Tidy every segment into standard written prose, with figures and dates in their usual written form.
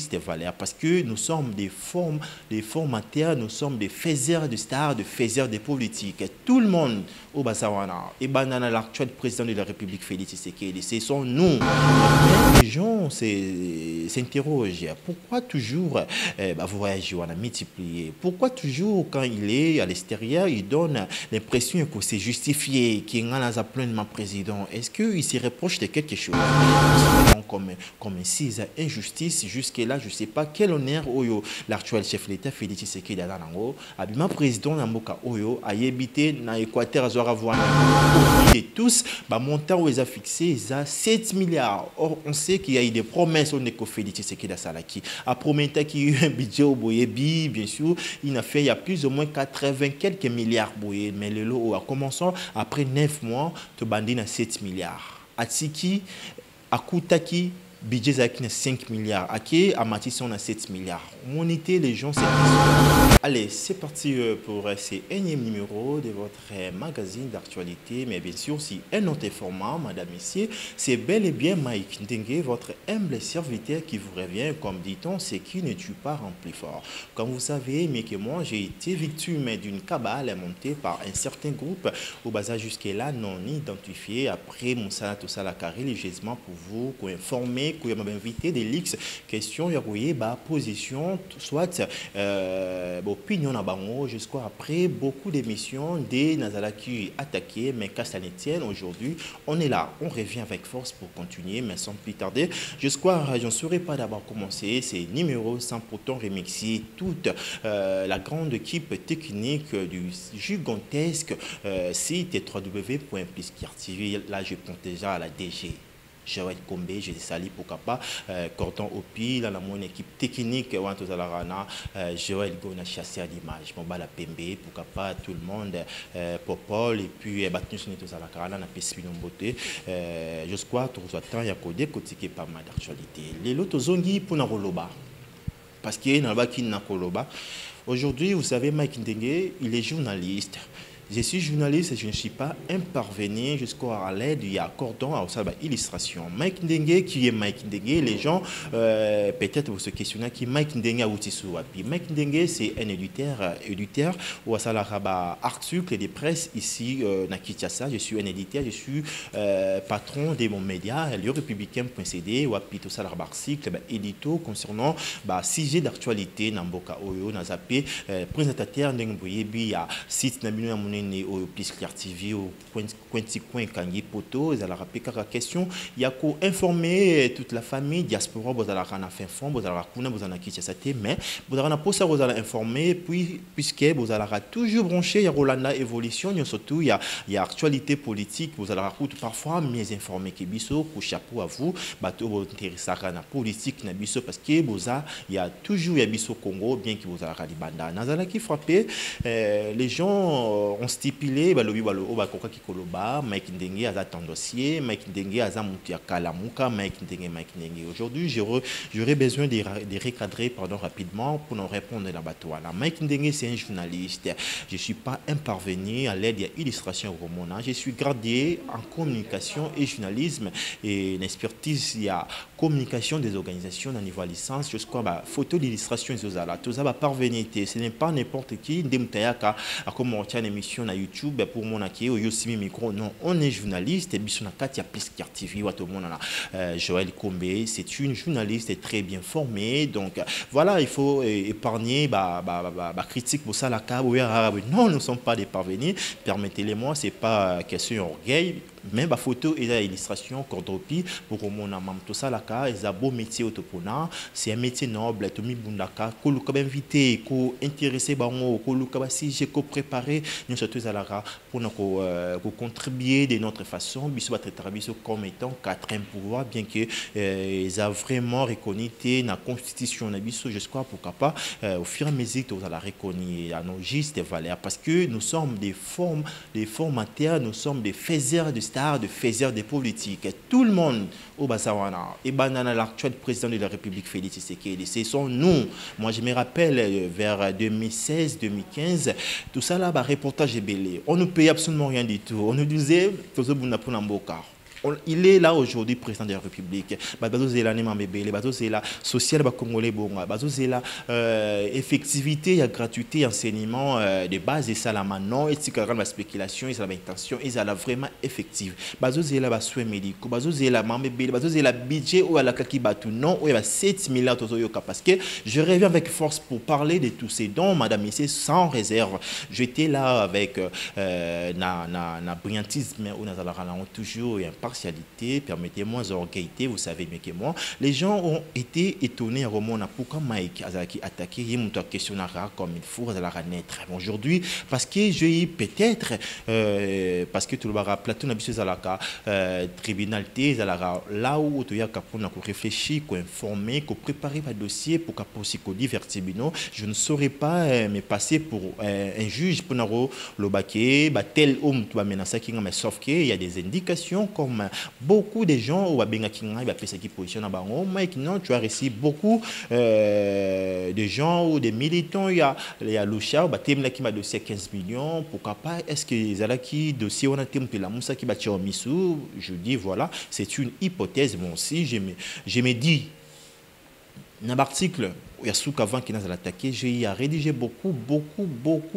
juste valeur parce que nous sommes des formateurs, nous sommes des faiseurs de stars, des faiseurs de politique. Tout le monde au Basawana et banana l'actuel président de la République Félix Tshisekedi, ce sont nous. Les gens s'interrogent pourquoi toujours voyager, on a multiplié. Pourquoi toujours quand il est à l'extérieur, il donne l'impression que c'est justifié, qu'il a pleinement président. Est-ce qu'il se reproche de quelque chose? Comme si c'est injustice, jusque-là, je ne sais pas quel honneur l'actuel chef de l'État Félix Tshisekedi a nango. Abima président Namboka Oyo a habité dans l'Équateur à Zoravouana. Et tous, montant où ils ont fixé, ils ont 7 milliards. Or, on sait qu'il y a eu des promesses au Neko Félix Tshisekedi à Salaki. A promis qu'il y a eu un budget au Boyebi, bien sûr, il a fait il y a plus ou moins 80 quelques milliards Boye. Mais le lot a commencé après 9 mois, de bandir à 7 milliards. Atiki, Akutaki, budget Zaki 5 milliards. Aki, Amatissi on a 7 milliards. Moniter les gens, c'est... Allez, c'est parti pour ce énième numéro de votre magazine d'actualité. Mais bien sûr, si un autre format, madame, messieurs, c'est bel et bien Mike Ndengue, votre humble serviteur qui vous revient, comme dit-on, c'est qui ne tue pas rempli fort. Comme vous savez, mais que moi, j'ai été victime d'une cabale montée par un certain groupe au bazar jusque-là non identifié. Après Moussa Tosala religieusement pour vous informer, que vous invité des leaks, questions, position, soit opinion à Bango, jusqu'à après beaucoup d'émissions des Nazalaki attaqués, mais qu'à ça ne tienne, aujourd'hui, on est là, on revient avec force pour continuer, mais sans plus tarder. Jusqu'à, je ne saurais pas d'abord commencer ces numéros sans pourtant remercier toute la grande équipe technique du gigantesque site www.plisquartv. Là, je compte déjà à la DG. Joël Kombe, je salue pourquoi pas, Cordon Opi, là, mon équipe technique, Joël Gona chasseur d'image, mon bala Pembe, pourquoi pas tout le monde, Popol, et puis Batnus Netos à la Carana, n'a pas beauté. Je crois que tout le temps, il y a codé, côté pas mal d'actualité. Les lotos zongi pour Naroloba, parce qu'il y a un qui n'a Koloba. Aujourd'hui, vous savez, Mike Ndengue, il est journaliste. Je suis journaliste et je ne suis pas un parvenu jusqu'à l'aide il y a cordon à sa illustration. Mike Ndengue, qui est Mike Ndengue? Les gens peut-être vous se questionnent qui Mike Ndengue a outil sur Wapi. Mike Ndengue, c'est un éditeur ou à Salaraba article de presse ici à Kinshasa. Je suis un éditeur, je suis patron de mon média, le républicain.cd, Wapi tout Salaraba article, édito concernant sujet d'actualité Namboka Oyo, Nazapé, présentateur Ndengboyebi, à site Nabino au Plisquare TV, au Coin Kangi Poto, ils allaient rappeler quelques questions. Il y a qu'à informer toute la famille, diaspora, vous allez faire fond, vous allez raconter, vous allez quitter cette mais vous allez pas ça, vous allez informer, puis puisque vous allez toujours brancher, il y a Rolanda évolution, il y a surtout il y a actualité politique, vous allez raconter parfois mieux informer que biso, pour chapeau à vous, bateau vous intéresser à la politique na biso parce que vous il y a toujours il y a biso Congo, bien que vous allez radibanda. Nazala qui frappé, les gens ont stipulé lobby obakoka kikoloba Mike Ndengue a un dossier Mike Ndengue a mutia kalamuka Mike Ndengue. Aujourd'hui j'aurais besoin de recadrer rapidement pour nous répondre à la bateau. Mike Ndengue c'est un journaliste. Je ne suis pas un parvenu à l'aide d'illustration romana. Je suis gradé en communication et journalisme et une expertise il y a communication des organisations à niveau licence jusqu'à photo d'illustration tout ça va parvenir. Ce n'est pas n'importe qui ndemtayaka à commenter une émission na YouTube pour mon accueil au Yosimi micro. Non, on est journaliste et bisona Katia Plisquare TV ou tout le monde là. Joël Kombe, c'est une journaliste très bien formée. Donc voilà, il faut épargner critique pour ça la non, nous ne sommes pas des parvenus. Permettez-le-moi, c'est pas question d'orgueil. Même la photo et l'illustration cordopie pour mon amam tout ça là cas c'est un beau métier autopona, c'est un métier noble to mi bundaka ko lu ka invité ko intéressé bango ko lu ka si j'ai ko préparé nous surtout à la pour nous contribuer de notre façon biso va traiter biso comme étant quatrième pouvoir bien que ils a vraiment reconnu la constitution na biso je crois pourquoi pas au fur et à mesure que vous allez reconnaître à nos justes valeurs parce que nous sommes des formateurs, nous sommes des faiseurs de de faiseurs de politique. Tout le monde au Basawana et banana l'actuel président de la République Félix Tshisekedi, ce sont nous. Moi je me rappelle vers 2016-2015, tout ça là, reportage est belé. On ne payait absolument rien du tout. On nous disait, il est là aujourd'hui, président de la République. Bazo Zela Nema Mebele, Bazo Zela social Congolais Bonga, Bazo Zela effectivité, gratuité, enseignement de base et ça la maintenant, et si la spéculation, et ça la intention, et ça la vraiment effective. Bazo Zela Basoué médicaux, Bazo Zela Mambele, Bazo Zela budget ou à la Kaki Batou, non, ou il y a 7 milliards de parce que je reviens avec force pour parler de tous ces dons, Madame Missé, sans réserve. J'étais là avec na brillantisme, ou toujours impartialité, permettez-moi, orgueillité, vous savez mieux que moi. Les gens ont été étonnés à Romona pourquoi Mike Azaki attaqué, il m'a questionné comme il faut à la naître aujourd'hui, parce que j'ai eu peut-être, parce que tout le monde plateau n'a pas tribunal là où tu as réfléchir, informer, préparer un dossier pour qu'on divertir. Je ne saurais pas me passer pour un juge pour le baquet, tel homme tu vas menacer qui mais sauf qu'il y a des indications comme beaucoup de gens ou qui positionnent non, tu as reçu beaucoup de gens ou des militants, il y a Loucha, qui m'a dossier 15 millions, pourquoi pas, est-ce que les alaki dossier on a tempé la moussa qui va tirer au missou, je dis voilà, c'est une hypothèse, bon si je me dis dans l'article, il y a Souk avant qui nous a attaqué, j'ai rédigé beaucoup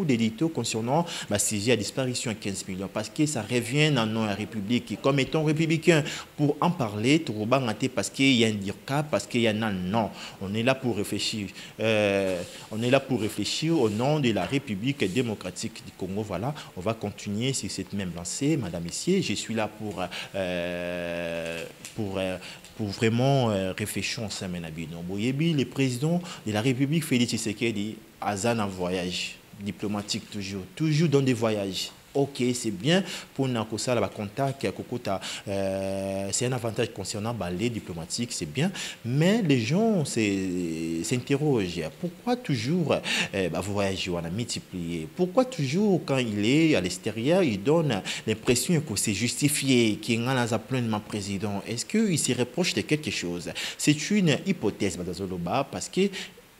d'éditos concernant ma sujet à disparition à 15 millions parce que ça revient dans nos républiques. Comme étant républicain, pour en parler, parce qu'il y a un dirka, parce qu'il y a un non. On est là pour réfléchir. On est là pour réfléchir au nom de la République démocratique du Congo. Voilà, on va continuer sur cette même lancée. Madame Messier, je suis là pour vraiment réfléchir ensemble. Le président de la République, Félix Tshisekedi, Azan en voyage diplomatique toujours dans des voyages. Ok, c'est bien pour nous la contact, c'est un avantage concernant les diplomatiques, c'est bien, mais les gens s'interrogent. Pourquoi toujours voyager, on a multiplié? Pourquoi toujours quand il est à l'extérieur, il donne l'impression que c'est justifié, qu'il en a pleinement président? Est-ce qu'il se reproche de quelque chose? C'est une hypothèse, parce que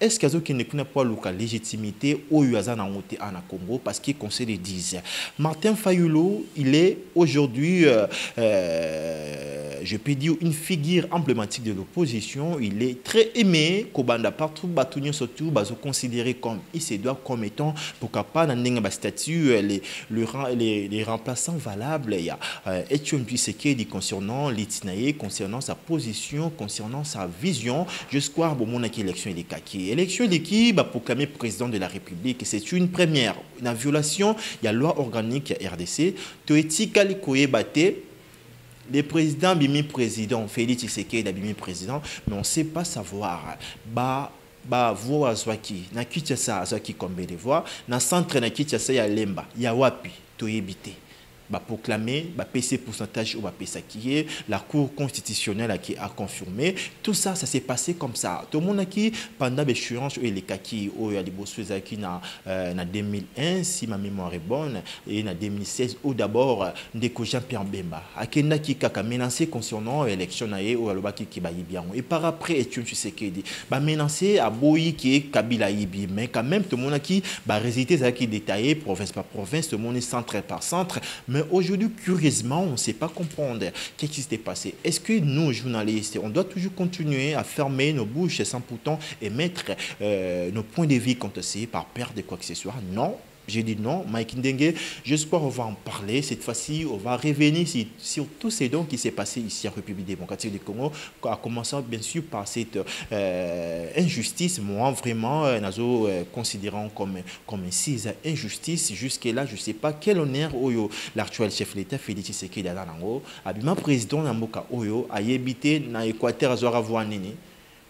est-ce qu'il n'y a pas la légitimité au Congo parce qu'on se le dise. Martin Fayulu, il est aujourd'hui, je peux dire, une figure emblématique de l'opposition. Il est très aimé, Kobanda partout, Batounion surtout, considéré comme, il se doit comme étant, pourquoi pas, dans le statut, les remplaçants valables. Il y a Etienne Tshisekedi concernant l'Itinaïe, concernant sa position, concernant sa vision, jusqu'à mon élection et les kaki. Élection d'équipe proclamé président de la République, c'est une première, une violation, il y a loi organique RDC, Toeti Kalikoye Bate, le président Bimi président, Félix Tshisekedi Bimi président, mais on ne sait pas savoir. Voix Azwaki, na Kinshasa Azwaki combien de voix, na centre na Kinshasa ya Lemba, ya wapi, Toyebite. Proclamer, PC pourcentage ou PSA qui est la Cour constitutionnelle qui a confirmé. Tout ça, ça s'est passé comme ça. Tout le monde qui, pendant l'échéance, et les kaki, il y a des bosses qui en 2001, si ma mémoire est bonne, et en 2016, ou d'abord, des Jean-Pierre Bemba. À Kenda qui a menacé concernant l'élection ou à l'Obaki qui va y bien. Et par après, Etienne Tshisekedi, menacé à Boyi qui est Kabila Ibi. Mais quand même, tout le monde qui résidé qui détaillé, province par province, tout le monde est centre par centre. Mais aujourd'hui, curieusement, on ne sait pas comprendre qu'est-ce qui s'est passé. Est-ce que nous, journalistes, on doit toujours continuer à fermer nos bouches sans pourtant émettre nos points de vue contre ces par peur de quoi que ce soit? Non. J'ai dit non, Mike Ndengue, j'espère qu'on va en parler. Cette fois-ci, on va revenir sur tous ces dons qui s'est passé ici en République démocratique du Congo, en commençant bien sûr par cette injustice. Moi, vraiment, nous considérons comme une six injustice. Jusque-là, je ne sais pas quel honneur l'actuel chef de l'État, Félix Tshisekedi Dalango, Abima président Namboka Oyo, a habité dans l'Équateur à Zoravouanini.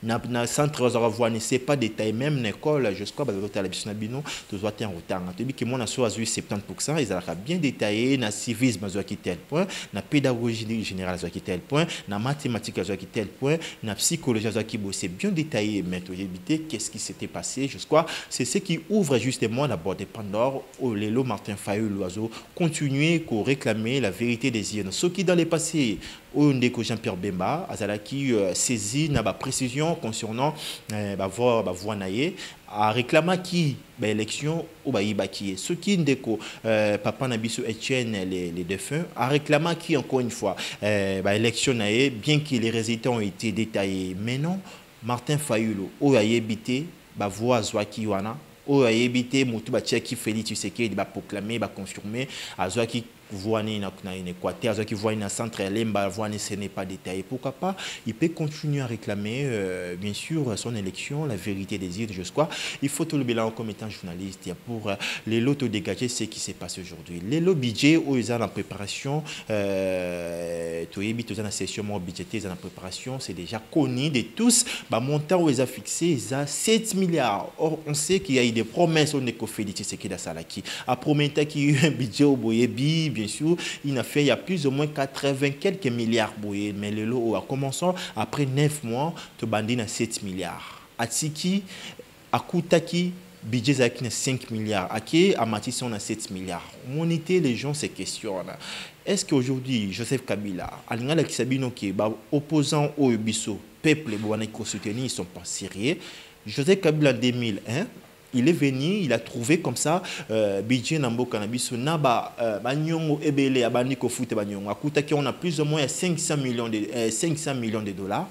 Na centre ne sait pas détailler même l'école jusqu'à la bisnabino tu dois être en retard tu dis que moi na soit 70% ils ont bien détaillé na civisme à tel point na pédagogie générale à tel point na mathématiques à tel point na psychologie à c'est bien détaillé mais tu éviter qu'est-ce qui s'était passé jusqu'à c'est ce qui ouvre justement la boîte de Pandore où Lélo Martin Fayulu l'oiseau continuer pour réclamer la vérité des yeux ce qui dans le passé Ondeko Jean-Pierre Bemba azalaki saisi na ba précision concernant voix naie a réclamé qui élection ou ibaki ce qui ndeko papa Nabiso Etienne les défunts a réclamé qui encore une fois élection naie bien que les résultats ont été détaillés mais non Martin Fayulu o ayebité voix zwaki wana o ayebité mutu ba tcheki Félix Tshisekedi ba proclamer ba confirmer azwaki voyez dans Équateur, qui voient dans centre Lemba, voyez ce n'est pas détaillé. Pourquoi pas? Il peut continuer à réclamer, bien sûr, son élection, la vérité des îles, je crois. Il faut tout le bilan comme étant journaliste pour les lots dégager ce qui s'est passé aujourd'hui. Les lots budget où ils sont en préparation, tout est dans la session budgétaire en préparation, c'est déjà connu de tous. Le montant où ils ont fixé, ils ont 7 milliards. Or, on sait qu'il y a eu des promesses au Nécoféliti, c'est qu'il y a ça là qui a promis qu'il y a eu un budget au Boyebi. Bien sûr, il a fait il y a plus ou moins 80 quelques milliards boyés, mais le lot a commencé après 9 mois, te bandit à 7 milliards. Atiki, Akutaki, budget Zaki 5 milliards. Ake, Amatisson a 7 milliards. Moniter les gens ces questions-là. Est-ce qu'aujourd'hui, Joseph Kabila, Alingala Kisabino qui est opposant au Ubiso, peuple et soutenir, ils ne sont pas sérieux. Joseph Kabila en 2001, il est venu, il a trouvé comme ça budget Nambo Cannabis Naba Banyongo Ebele Abaniko Foot Banyongo. Akutaki on a plus ou moins 500 millions de dollars.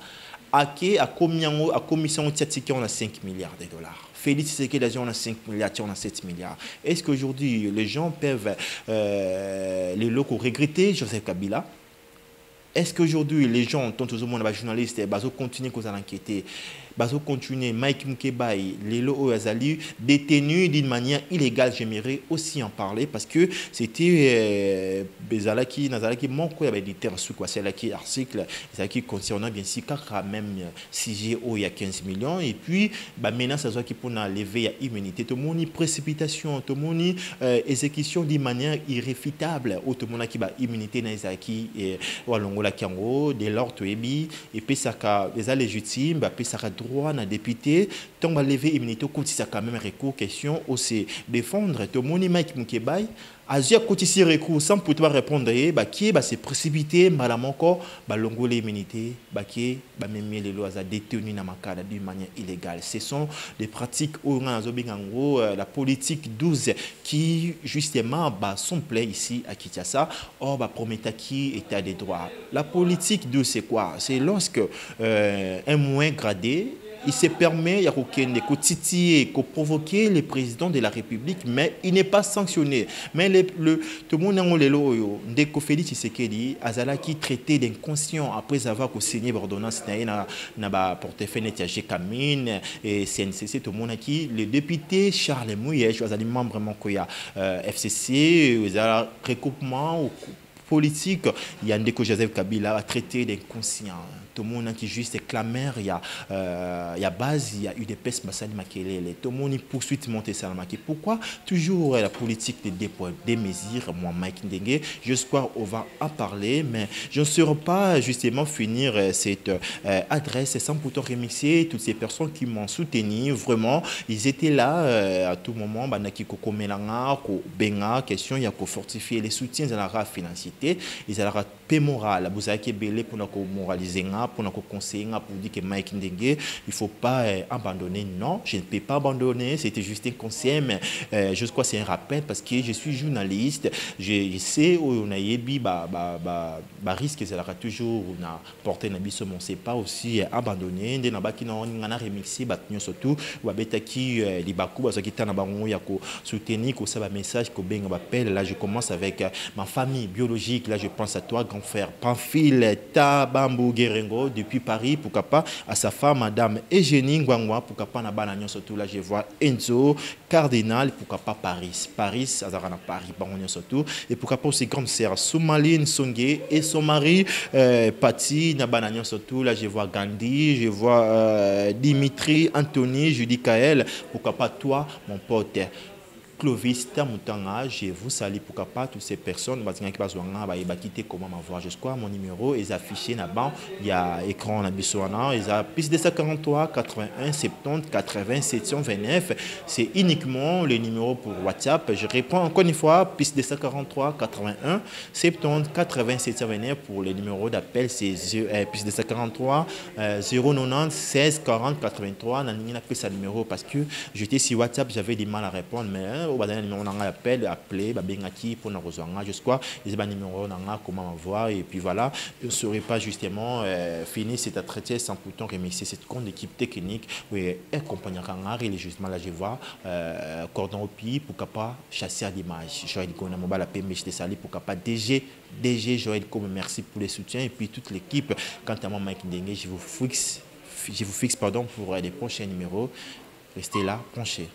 Ake a commission Tchatiki on a 5 milliards de dollars. Félix Tshisekedi on a 5 milliards, on a 7 milliards. Est-ce qu'aujourd'hui les gens peuvent les locaux regretter Joseph Kabila? Est-ce qu'aujourd'hui les gens, tant aux monde, les journalistes, ils continuent à enquêter? Bazo continuer Mike Mkebai, les lots Azali détenus d'une manière illégale, j'aimerais aussi en parler parce que c'était Bezalaki Nazalaki mon quoi avait dit sous quoi c'est là qui article qui concernant bien si car même si il y a 15 millions et puis maintenant ça soit qui pour lever à immunité tout le monde précipitation tout le monde exécution d'une manière irréfutable tout le monde qui ba immunité na Izaki et walongola kiango de l'ordre et puis ça les légitime puis ça droit na député tant va lever immunité comme si ça quand même recours question aussi défendre tout le monde Mike Mkebai Azia côté recours sans pouvoir répondre qui s'est précipité madame encore longoler immunité qui même les lois a détenu na makala d'une manière illégale. Ce sont des pratiques où la politique 12 qui justement sont play ici à Kinshasa or promettait qui état des droits. La politique 12 c'est quoi? C'est lorsque un moins gradé il se permet de titiller, de provoquer le président de la République, mais il n'est pas sanctionné. Mais tout le monde a dit que Félix Tshisekedi a traité d'inconscient après avoir signé l'ordonnance dans le portefeuille de Kamine et CNCC. Tout le monde a dit le député Charles Mouye, je suis membre de FCC, le recoupement politique, il y a un Joseph Kabila a traité d'inconscient. Tout le monde qui juste clameur, il y a base, il y a eu des pestes Bassani Makelele. Tout le monde poursuit monter Salamaki. Pourquoi toujours la politique des dépôts, des mesures, moi Mike Ndenge, j'espère qu'on va en parler, mais je ne saurais pas justement finir cette adresse sans pourtant remixer toutes ces personnes qui m'ont soutenu. Vraiment, ils étaient là à tout moment. Banaki Koko Melanga, Ko Benga, question, il y a qu'à fortifier les soutiens de la financier. Ils ont paix morale. Vous avez belé pour nous moraliser, pour nous conseiller, pour dire que Mike Ndenge, il ne faut pas abandonner. Non, je ne peux pas abandonner. C'était juste un conseil, mais je crois que c'est un rappel parce que je suis journaliste. Je sais où on a yebi, risque, c'est toujours on a porté n'abisso, mais on ne sait pas aussi abandonner. Des nabas qui n'ont rien remixé, surtout, ou à qui les bakou, parce qu'ils t'en abandonnent, il y a qu'au soutenir, qu'au savoir message, qu'au ben appel. Là, je commence avec ma famille biologique. Là, je pense à toi, grand frère Pamphile Tabambu Guérengo, depuis Paris, pourquoi pas, à sa femme, madame Eugénie Ngwangwa, pourquoi pas, Nabanagnon, surtout là, je vois Enzo, Cardinal, pourquoi pas Paris, Azarana Paris, Barognon, surtout, et pourquoi pas aussi grande sœur Soumaline Songé et son mari, Pati, Nabanagnon, surtout là, je vois Gandhi, je vois Dimitri, Anthony, Judy Kael, pourquoi pas toi, mon pote. Clovis Tamutanga, je vous salue pour pas toutes ces personnes qui quitter comment m'avoir. Je crois mon numéro est affiché là-bas. Il y a écran à Bissoana, il y a plus de 243 81 70 80 729. C'est uniquement le numéro pour WhatsApp. Je réponds encore une fois, plus de 243 81 70 80 729 pour le numéro d'appel. C'est plus de 243 090 16 40 83. N'a plus ce numéro parce que j'étais sur WhatsApp, j'avais du mal à répondre, mais au dernier numéro on a appelé babengaki pour nous rejoindre. Je crois les numéros comment voir et puis voilà, je ne serai pas justement fini cet entretien sans pourtant remercier cette grande équipe technique oui accompagner et justement là je vois cordon au pied pour pas chasser à l'image. Joël Gona mobile PME je te salue pour pas DG Joël comme merci pour les soutiens et puis toute l'équipe. Quant à moi Mike Dengue, je vous fixe pardon pour les prochains numéros. Restez là, penchez.